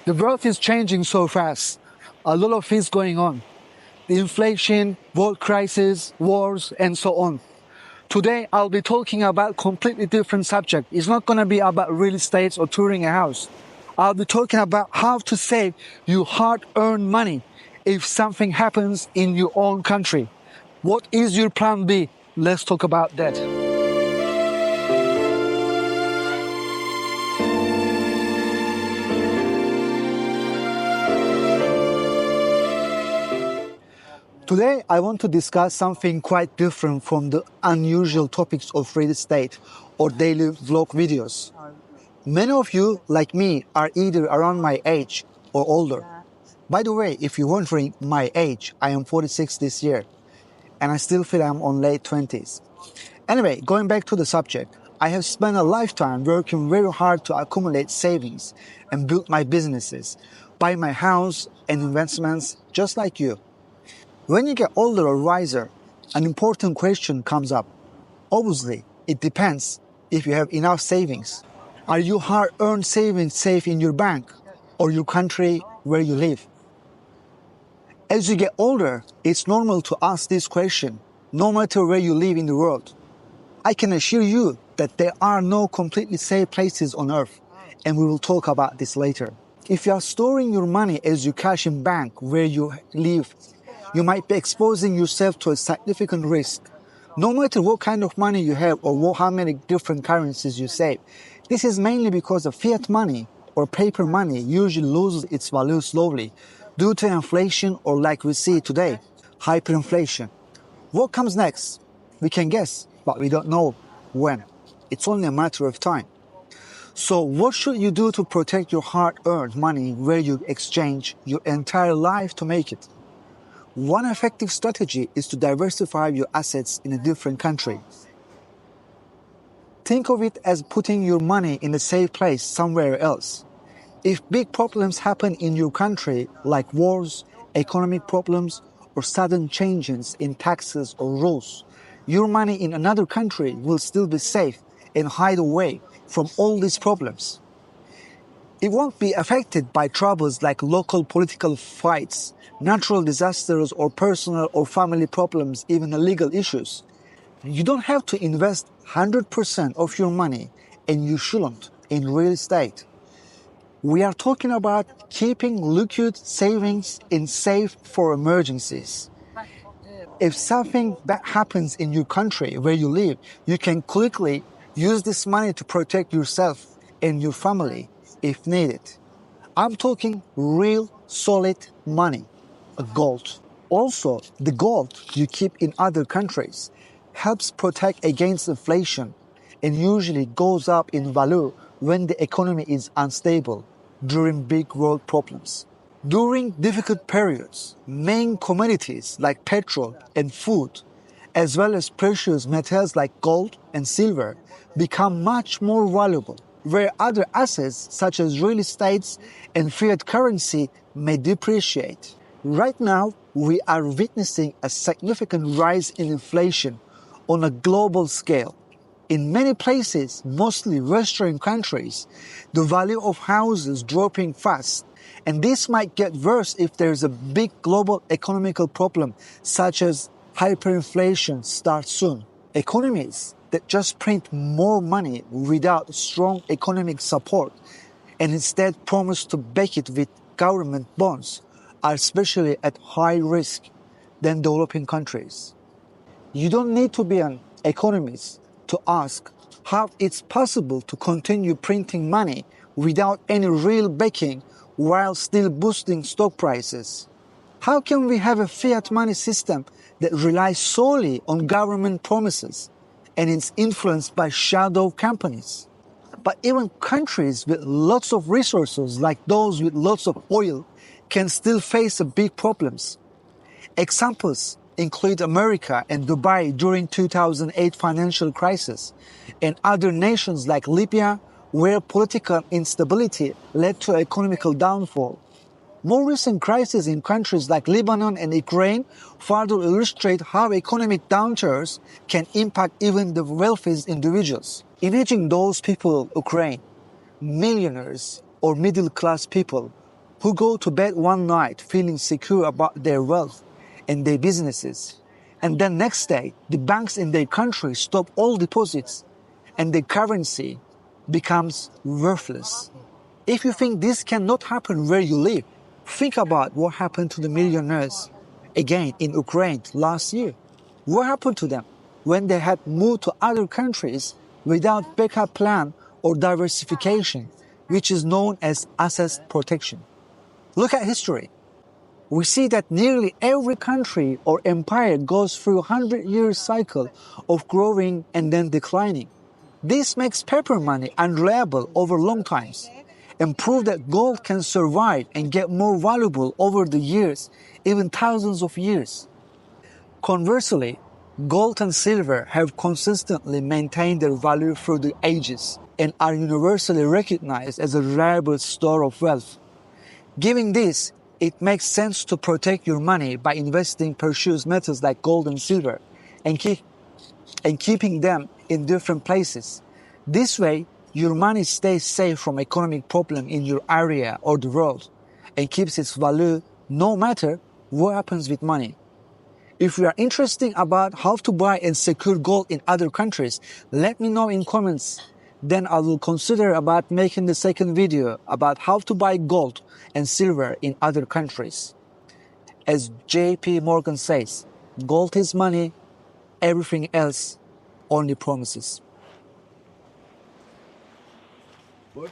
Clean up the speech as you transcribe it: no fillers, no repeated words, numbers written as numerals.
The world is changing so fast. A lot of things going on. The inflation, world crisis, wars, and so on. Today, I'll be talking about a completely different subject. It's not going to be about real estate or touring a house. I'll be talking about how to save your hard-earned money if something happens in your own country. What is your plan B? Let's talk about that. Today, I want to discuss something quite different from the unusual topics of real estate or daily vlog videos. Many of you, like me, are either around my age or older. By the way, if you're wondering my age, I am 46 this year, and I still feel I'm on late 20s. Anyway, going back to the subject, I have spent a lifetime working very hard to accumulate savings and build my businesses, buy my house and investments just like you. When you get older or wiser, an important question comes up. Obviously, it depends if you have enough savings. Are your hard-earned savings safe in your bank or your country where you live? As you get older, it's normal to ask this question, no matter where you live in the world. I can assure you that there are no completely safe places on earth, and we will talk about this later. If you are storing your money as you cash in bank where you live, you might be exposing yourself to a significant risk. No matter what kind of money you have or how many different currencies you save, this is mainly because of fiat money or paper money usually loses its value slowly due to inflation or, like we see today, hyperinflation. What comes next? We can guess, but we don't know when. It's only a matter of time. So what should you do to protect your hard-earned money where you exchange your entire life to make it? One effective strategy is to diversify your assets in a different country. Think of it as putting your money in a safe place somewhere else. If big problems happen in your country, like wars, economic problems, or sudden changes in taxes or rules, your money in another country will still be safe and hide away from all these problems. It won't be affected by troubles like local political fights, natural disasters, or personal or family problems, even legal issues. You don't have to invest 100% of your money, and you shouldn't, in real estate. We are talking about keeping liquid savings in safe for emergencies. If something bad happens in your country where you live, you can quickly use this money to protect yourself and your family if needed. I'm talking real solid money, gold. Also, the gold you keep in other countries helps protect against inflation and usually goes up in value when the economy is unstable during big world problems. During difficult periods, main commodities like petrol and food, as well as precious metals like gold and silver, become much more valuable, where other assets such as real estates and fiat currency may depreciate. Right now, we are witnessing a significant rise in inflation on a global scale. In many places, mostly Western countries, the value of houses dropping fast, and this might get worse if there's a big global economical problem such as hyperinflation starts soon. Economies that just print more money without strong economic support and instead promise to back it with government bonds are especially at high risk than developing countries. You don't need to be an economist to ask how it's possible to continue printing money without any real backing while still boosting stock prices. How can we have a fiat money system that relies solely on government promises and is influenced by shadow companies? But even countries with lots of resources, like those with lots of oil, can still face big problems. Examples include America and Dubai during 2008 financial crisis, and other nations like Libya, where political instability led to economical downfall. More recent crises in countries like Lebanon and Ukraine further illustrate how economic downturns can impact even the wealthiest individuals. Imagine those people in Ukraine, millionaires or middle-class people who go to bed one night feeling secure about their wealth and their businesses, and then next day the banks in their country stop all deposits and the currency becomes worthless. If you think this cannot happen where you live, think about what happened to the millionaires again in Ukraine last year. What happened to them when they had moved to other countries without backup plan or diversification, which is known as asset protection? Look at history. We see that nearly every country or empire goes through a 100-year cycle of growing and then declining. This makes paper money unreliable over long times and prove that gold can survive and get more valuable over the years, even thousands of years. Conversely, gold and silver have consistently maintained their value through the ages and are universally recognized as a reliable store of wealth. Given this, it makes sense to protect your money by investing precious metals like gold and silver and keeping them in different places. This way, your money stays safe from economic problems in your area or the world and keeps its value no matter what happens with money. If you are interested about how to buy and secure gold in other countries, let me know in comments. Then I will consider about making the second video about how to buy gold and silver in other countries. As J.P. Morgan says, gold is money, everything else only promises. What?